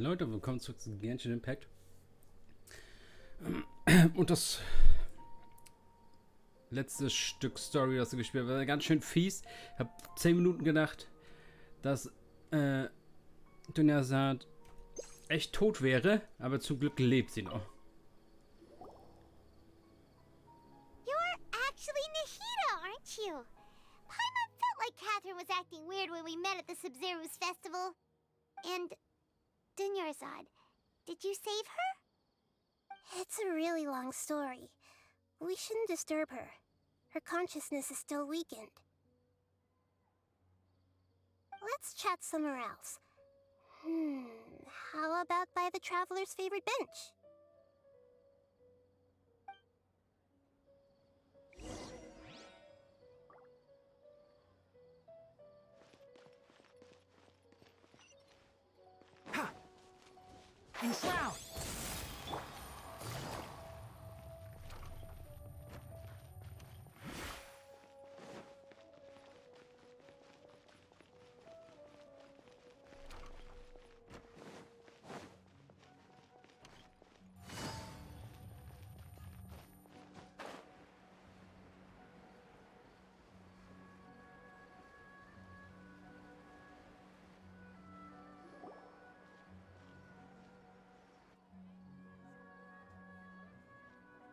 Moin Leute, willkommen zurück zu Genshin Impact. Und das letzte Stück Story, das wir gespielt haben, war ganz schön fies. Ich habe 10 Minuten gedacht, dass Dünnersat echt tot wäre, aber zum Glück lebt sie noch. You're actually miHoYo, aren't you? Paimon felt like Catherine was acting weird when we met at the Sub-Zero's festival. And Dunyarzad, did you save her? It's a really long story. We shouldn't disturb her. Her consciousness is still weakened. Let's chat somewhere else. How about by the Traveler's favorite bench? Wow!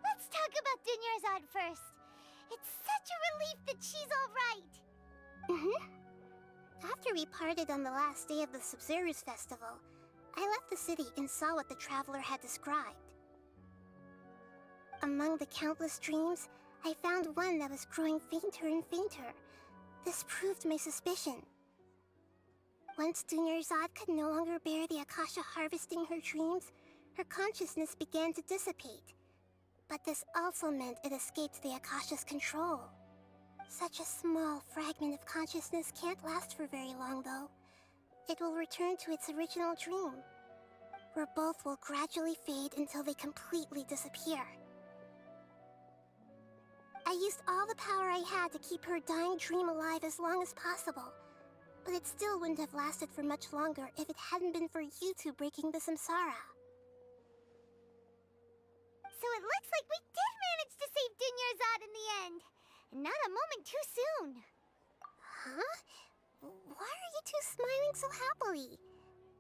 Let's talk about Dunyarzad first. It's such a relief that she's all right. After we parted on the last day of the Sub-Zero's festival, I left the city and saw what the Traveler had described. Among the countless dreams, I found one that was growing fainter and fainter. This proved my suspicion. Once Dunyarzad could no longer bear the Akasha harvesting her dreams, her consciousness began to dissipate. But this also meant it escaped the Akasha's control. Such a small fragment of consciousness can't last for very long, though. It will return to its original dream, where both will gradually fade until they completely disappear. I used all the power I had to keep her dying dream alive as long as possible, but it still wouldn't have lasted for much longer if it hadn't been for you two breaking the samsara. So it looks like we did manage to save Dunyarzad in the end. And not a moment too soon. Huh? Why are you two smiling so happily?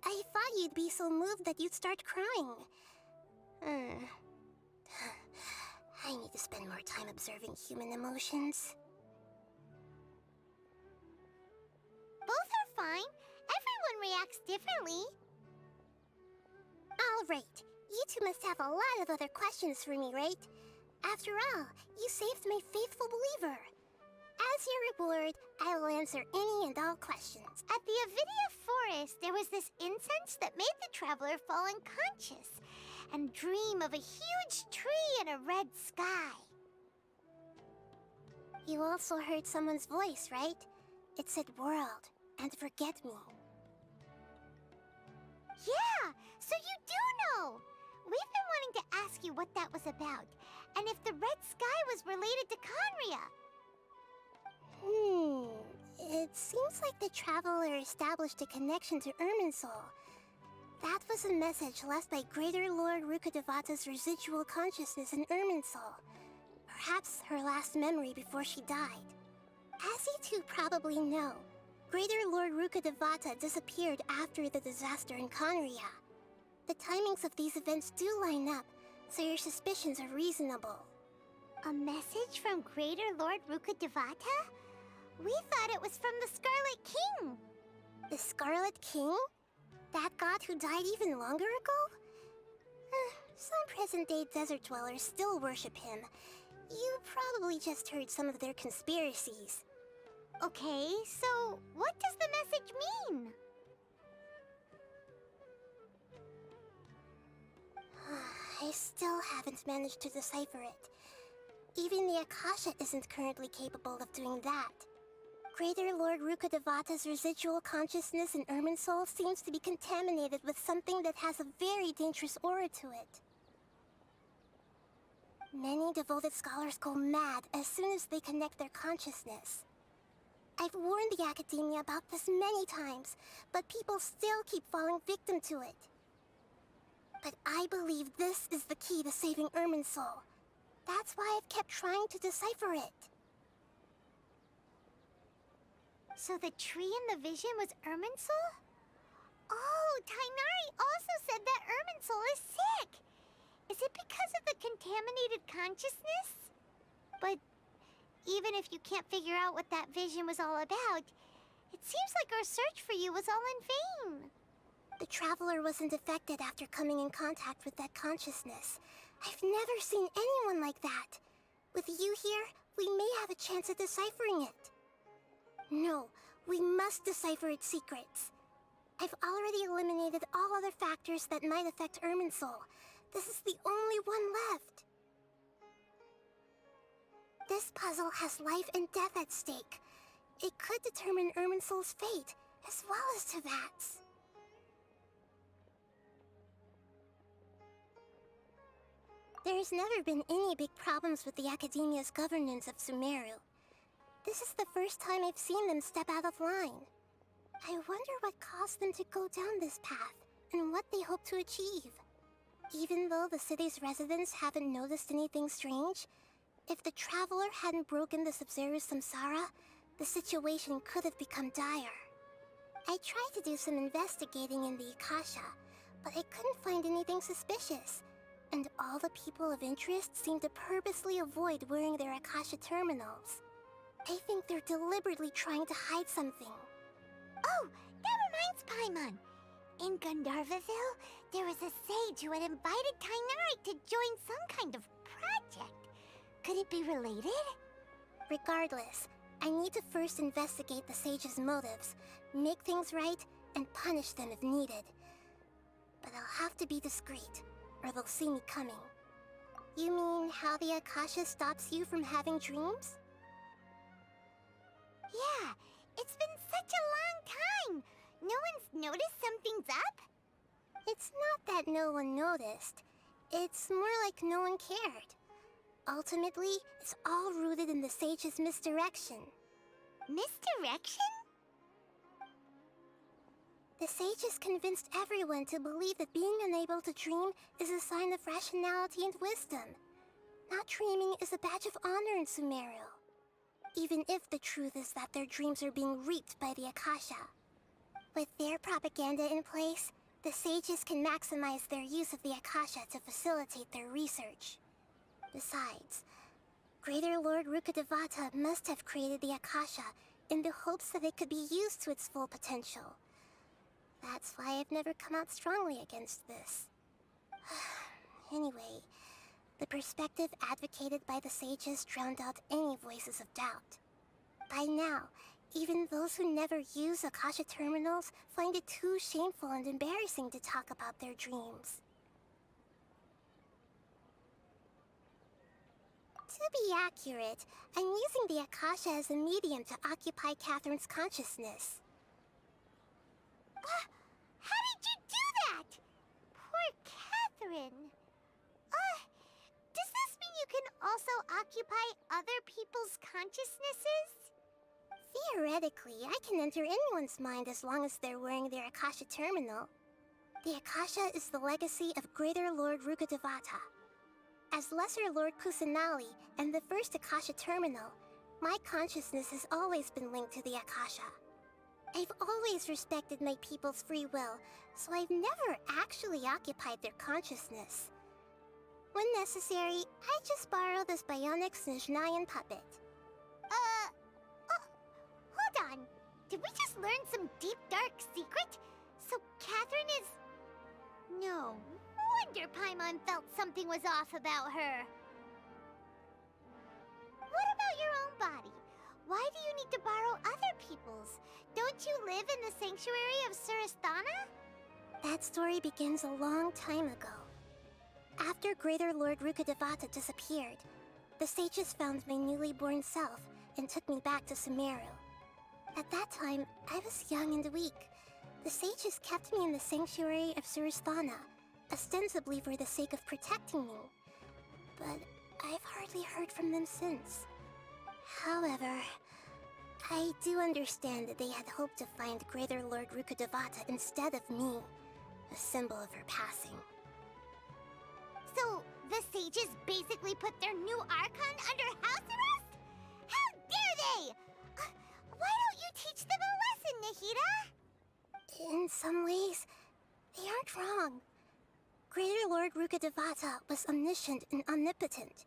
I thought you'd be so moved that you'd start crying. I need to spend more time observing human emotions. Both are fine. Everyone reacts differently. All right. You two must have a lot of other questions for me, right? After all, you saved my faithful believer. As your reward, I will answer any and all questions. At the Avidia Forest, there was this incense that made the Traveler fall unconscious and dream of a huge tree and a red sky. You also heard someone's voice, right? It said world and forget me. Yeah, so you do know! We've been wanting to ask you what that was about, and if the red sky was related to Khaenri'ah. It seems like the Traveler established a connection to Irminsul. That was a message left by Greater Lord Rukkhadevata's residual consciousness in Irminsul. Perhaps her last memory before she died. As you two probably know, Greater Lord Rukkhadevata disappeared after the disaster in Khaenri'ah. The timings of these events do line up, so your suspicions are reasonable. A message from Greater Lord Rukkhadevata? We thought it was from the Scarlet King. The Scarlet King? That god who died even longer ago? Some present-day desert dwellers still worship him. You probably just heard some of their conspiracies. Okay, so what does the message mean? I still haven't managed to decipher it. Even the Akasha isn't currently capable of doing that. Greater Lord Rukkhadevata's residual consciousness in Irminsul seems to be contaminated with something that has a very dangerous aura to it. Many devoted scholars go mad as soon as they connect their consciousness. I've warned the Academia about this many times, but people still keep falling victim to it. But I believe this is the key to saving Irminsul. That's why I've kept trying to decipher it. So the tree in the vision was Irminsul? Oh, Tainari also said that Irminsul is sick. Is it because of the contaminated consciousness? But even if you can't figure out what that vision was all about, it seems like our search for you was all in vain. The traveler wasn't affected after coming in contact with that consciousness. I've never seen anyone like that. With you here, we may have a chance at deciphering it. No, we must decipher its secrets. I've already eliminated all other factors that might affect Irminsul. This is the only one left. This puzzle has life and death at stake. It could determine Irminsul's fate, as well as Tevat's. There's never been any big problems with the Academia's governance of Sumeru. This is the first time I've seen them step out of line. I wonder what caused them to go down this path, and what they hope to achieve. Even though the city's residents haven't noticed anything strange, if the traveler hadn't broken the Sub-Zero samsara, the situation could have become dire. I tried to do some investigating in the Akasha, but I couldn't find anything suspicious. And all the people of interest seem to purposely avoid wearing their Akasha terminals. I think they're deliberately trying to hide something. Oh, that reminds Paimon. In Gandharvaville, there was a sage who had invited Tainari to join some kind of project. Could it be related? Regardless, I need to first investigate the sage's motives, make things right, and punish them if needed. But I'll have to be discreet, or they'll see me coming. You mean how the Akasha stops you from having dreams? Yeah, it's been such a long time. No one's noticed something's up? It's not that no one noticed. It's more like no one cared. Ultimately, it's all rooted in the sage's misdirection. Misdirection? The sage has convinced everyone to believe that being unable to dream is a sign of rationality and wisdom. Not dreaming is a badge of honor in Sumeru. Even if the truth is that their dreams are being reaped by the Akasha. With their propaganda in place, the sages can maximize their use of the Akasha to facilitate their research. Besides, Greater Lord Rukkhadevata must have created the Akasha in the hopes that it could be used to its full potential. That's why I've never come out strongly against this. Anyway, the perspective advocated by the sages drowned out any voices of doubt. By now, even those who never use Akasha terminals find it too shameful and embarrassing to talk about their dreams. To be accurate, I'm using the Akasha as a medium to occupy Catherine's consciousness. How did you do that? Poor Catherine. Does this mean you can also occupy other people's consciousnesses? Theoretically, I can enter anyone's mind as long as they're wearing their Akasha terminal. The Akasha is the legacy of Greater Lord Rukkhadevata. As Lesser Lord Kusanali and the first Akasha terminal, my consciousness has always been linked to the Akasha. I've always respected my people's free will, so I've never actually occupied their consciousness. When necessary, I just borrow this bionic Snezhnayan puppet. Hold on. Did we just learn some deep, dark secret? So Catherine is... No wonder Paimon felt something was off about her. What about your own body? Why do you need to borrow other people's? Don't you live in the sanctuary of Surasthana? That story begins a long time ago. After Greater Lord Rukkhadevata disappeared, the sages found my newly born self and took me back to Sumeru. At that time, I was young and weak. The sages kept me in the sanctuary of Surasthana, ostensibly for the sake of protecting me. But I've hardly heard from them since. However, I do understand that they had hoped to find Greater Lord Rukkhadevata instead of me, a symbol of her passing. So, the sages basically put their new Archon under house arrest? How dare they! Why don't you teach them a lesson, Nahida? In some ways, they aren't wrong. Greater Lord Rukkhadevata was omniscient and omnipotent.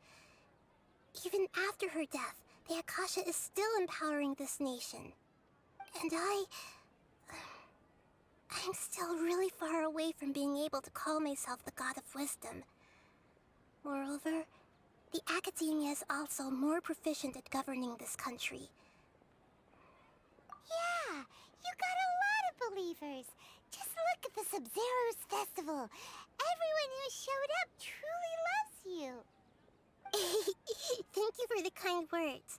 Even after her death, the Akasha is still empowering this nation. And I'm still really far away from being able to call myself the God of Wisdom. Moreover, the Academia is also more proficient at governing this country. Yeah, you got a lot of believers. Just look at the Sub-Zero's festival. Everyone who showed up truly loves you. Thank you for the kind words.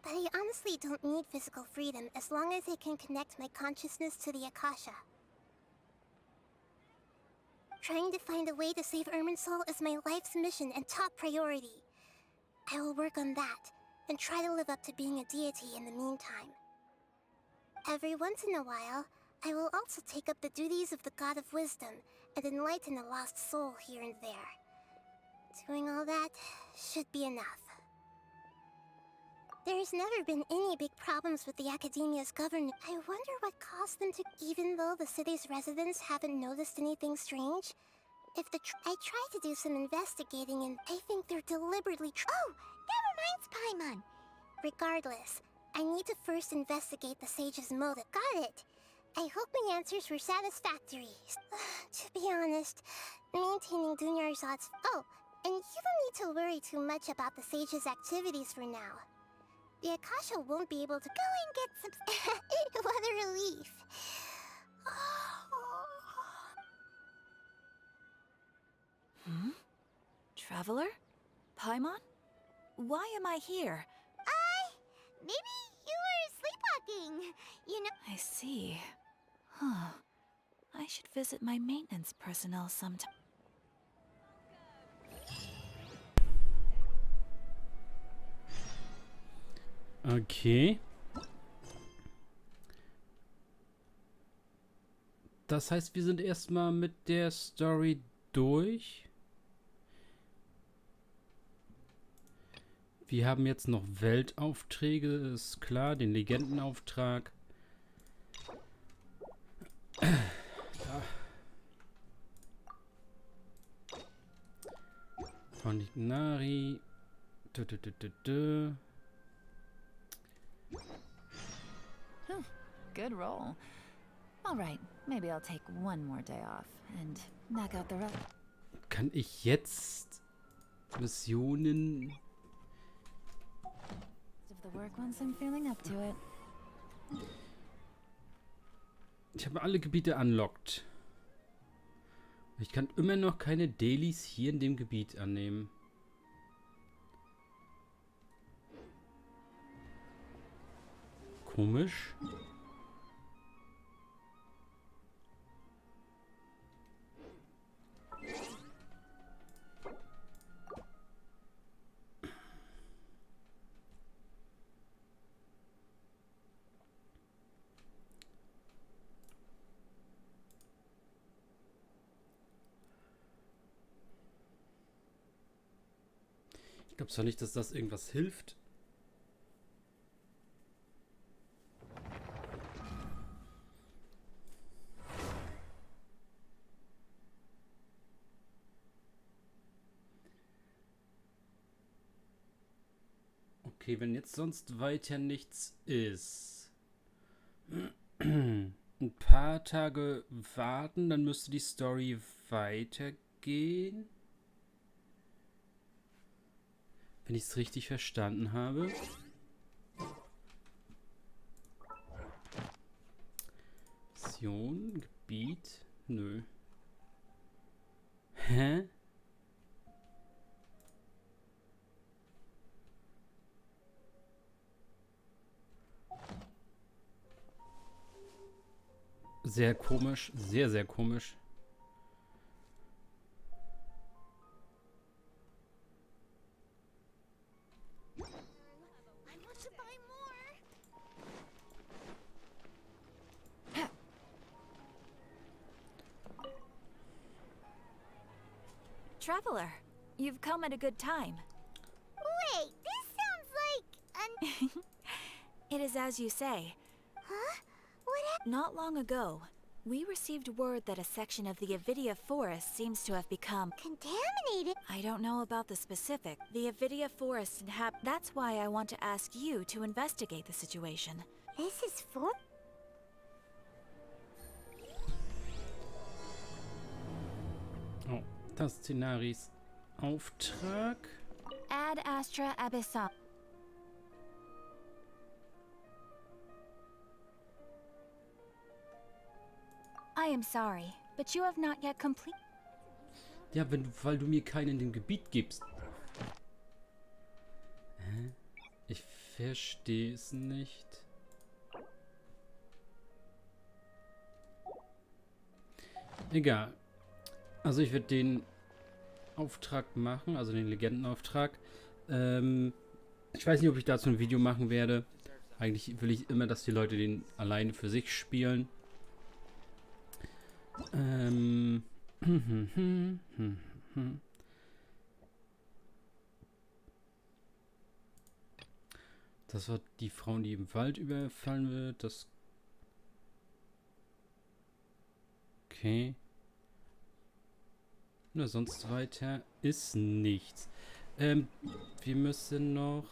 But I honestly don't need physical freedom as long as I can connect my consciousness to the Akasha. Trying to find a way to save Irminsul is my life's mission and top priority. I will work on that, and try to live up to being a deity in the meantime. Every once in a while, I will also take up the duties of the God of Wisdom and enlighten a lost soul here and there. Doing all that should be enough. There's never been any big problems with the Academia's governance. I wonder what caused them to... Even though the city's residents haven't noticed anything strange, I tried to do some investigating and I think they're deliberately Oh, that reminds Paimon. Regardless, I need to first investigate the sage's motive. Got it! I hope my answers were satisfactory. To be honest, maintaining Dunyarzad's... Oh, and you don't need to worry too much about the sage's activities for now. The Akasha won't be able to go and get some... What a relief. Traveler? Paimon? Why am I here? Maybe you were sleepwalking. You know... I see. Huh. I should visit my maintenance personnel sometime. Okay. Das heißt, wir sind erstmal mit der Story durch. Wir haben jetzt noch Weltaufträge, ist klar, den Legendenauftrag. Von Ignari. Good roll. All right, maybe I'll take one more day off and knock out the rest. Kann ich jetzt Missionen... Of the work once I'm feeling up to it. Ich habe alle Gebiete unlocked. Ich kann immer noch keine Dailies hier in dem Gebiet annehmen. Komisch. Ich glaube zwar nicht, dass das irgendwas hilft. Okay, wenn jetzt sonst weiter nichts ist. Ein paar Tage warten, dann müsste die Story weitergehen. Wenn ich es richtig verstanden habe. Mission, Gebiet, nö. Hä? Sehr komisch, sehr, sehr komisch. Traveler, You've come at a good time. Wait, this sounds like an... It is as you say. Huh? What happened? Not long ago, we received word that a section of the Avidia forest seems to have become... Contaminated? I don't know about the specific. The Avidia forest That's why I want to ask you to investigate the situation. This is for... Oh, das Szenaris Auftrag. Ad Astra Abyssal. I am sorry, but you have not yet complete. Ja, weil du mir keinen in dem Gebiet gibst. Hä? Ich verstehe es nicht. Egal. Also ich werde den Auftrag machen, also den Legendenauftrag. Ich weiß nicht, ob ich dazu ein Video machen werde. Eigentlich will ich immer, dass die Leute den alleine für sich spielen. Das war die Frau, die im Wald überfallen wird. Das. Okay. Na, sonst weiter ist nichts. Wir müssen noch.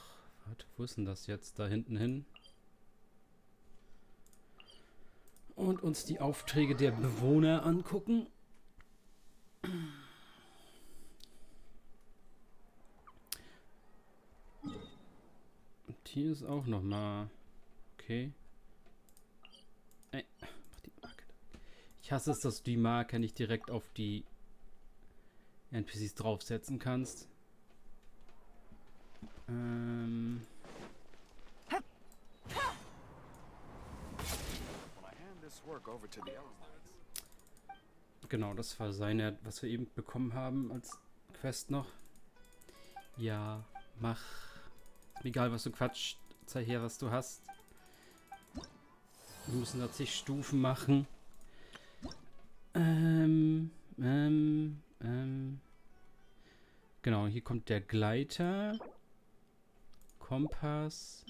Warte, wo ist denn das jetzt? Da hinten hin. Und uns die Aufträge der Bewohner angucken. Und hier ist auch noch mal. Okay. Ey, mach die Marke. Ich hasse es, dass du die Marke nicht direkt auf die NPCs draufsetzen kannst. Genau, das war seine, was wir eben bekommen haben als Quest noch. Ja, mach. Egal, was du quatscht, zeig her, was du hast. Wir müssen da zig Stufen machen. Genau, hier kommt der Gleiter. Kompass.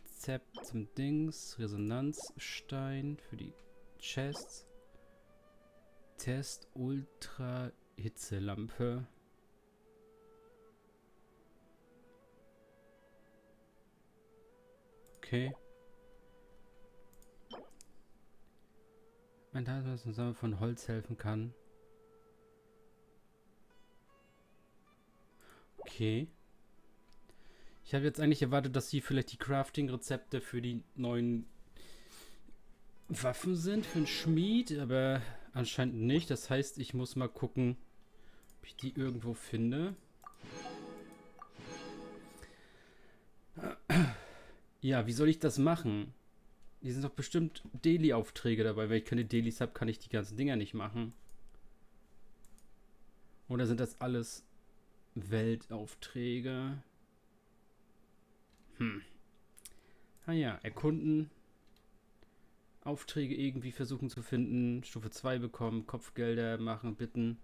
Rezept zum Dings. Resonanzstein für die Chests. Test Ultra Hitzelampe. Okay. Ein Teil, was uns von Holz helfen kann. Okay. Ich habe jetzt eigentlich erwartet, dass hier vielleicht die Crafting-Rezepte für die neuen Waffen sind, für den Schmied, aber anscheinend nicht. Das heißt, ich muss mal gucken, ob ich die irgendwo finde. Ja, wie soll ich das machen? Hier sind doch bestimmt Daily-Aufträge dabei. Wenn ich keine Dailies habe, kann ich die ganzen Dinger nicht machen. Oder sind das alles Weltaufträge? Ah ja, erkunden. Aufträge irgendwie versuchen zu finden. Stufe 2 bekommen. Kopfgelder machen, bitten.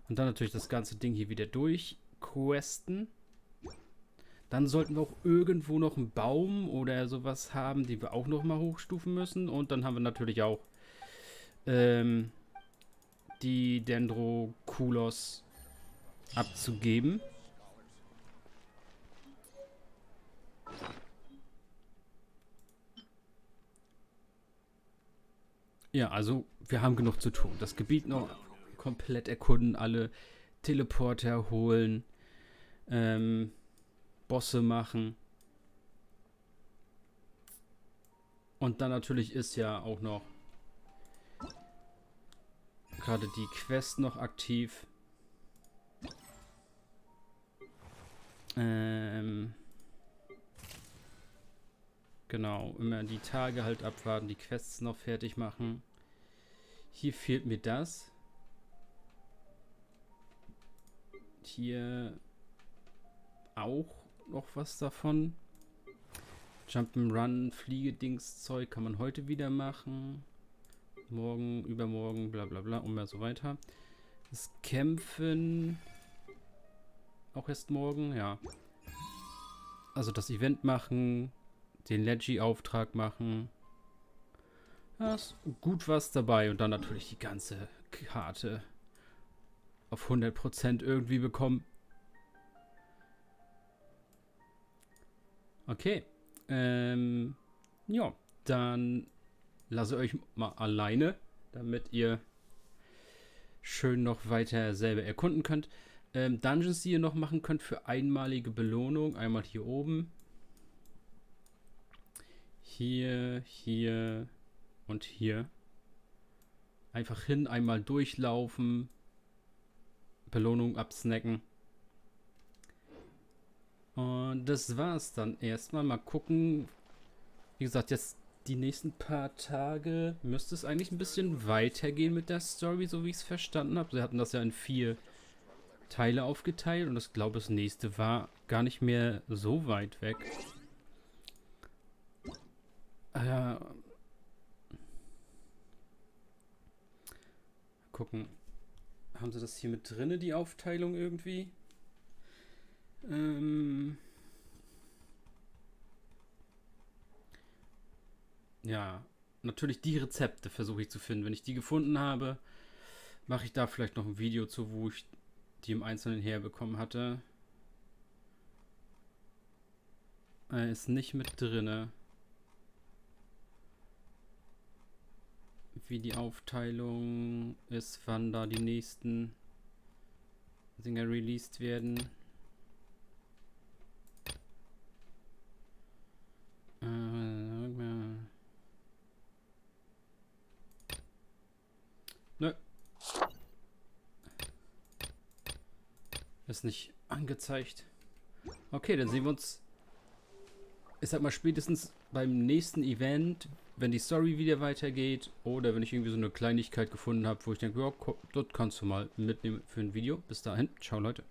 Und dann natürlich das ganze Ding hier wieder durchquesten. Dann sollten wir auch irgendwo noch einen Baum oder sowas haben, den wir auch noch mal hochstufen müssen. Und dann haben wir natürlich auch die Dendrokulos abzugeben. Ja, also wir haben genug zu tun. Das Gebiet noch komplett erkunden, alle Teleporter holen, Bosse machen. Und dann natürlich ist ja auch noch gerade die Quest noch aktiv. Genau, immer die Tage halt abwarten, die Quests noch fertig machen. Hier fehlt mir das. Hier auch noch was davon. Jump'n'Run, Fliegedings-Zeug kann man heute wieder machen. Morgen, übermorgen, bla bla bla und mehr so weiter. Das Kämpfen auch erst morgen, ja. Also das Event machen, den Leggy-Auftrag machen. Da ist gut was dabei. Und dann natürlich die ganze Karte auf 100% irgendwie bekommen. Okay. Ja, dann lasse ich euch mal alleine, damit ihr schön noch weiter selber erkunden könnt. Dungeons, die ihr noch machen könnt für einmalige Belohnung. Einmal hier oben. Hier, hier und hier. Einfach hin, einmal durchlaufen. Belohnung absnacken. Und das war's dann erstmal. Mal gucken. Wie gesagt, jetzt die nächsten paar Tage müsste es eigentlich ein bisschen weitergehen mit der Story, so wie ich es verstanden habe. Sie hatten das ja in 4 Teile aufgeteilt und ich glaube, das nächste war gar nicht mehr so weit weg. Gucken. Haben sie das hier mit drinne, die Aufteilung irgendwie? Ja, natürlich die Rezepte versuche ich zu finden. Wenn ich die gefunden habe, mache ich da vielleicht noch ein Video zu, wo ich die im Einzelnen herbekommen hatte. Ist nicht mit drinne. Wie die Aufteilung ist, wann da die nächsten Dinger released werden. Nö. Ist nicht angezeigt. Okay, dann sehen wir uns, ich sag mal, spätestens beim nächsten Event, wenn die Story wieder weitergeht oder wenn ich irgendwie so eine Kleinigkeit gefunden habe, wo ich denke, ja, dort kannst du mal mitnehmen für ein Video. Bis dahin, ciao Leute.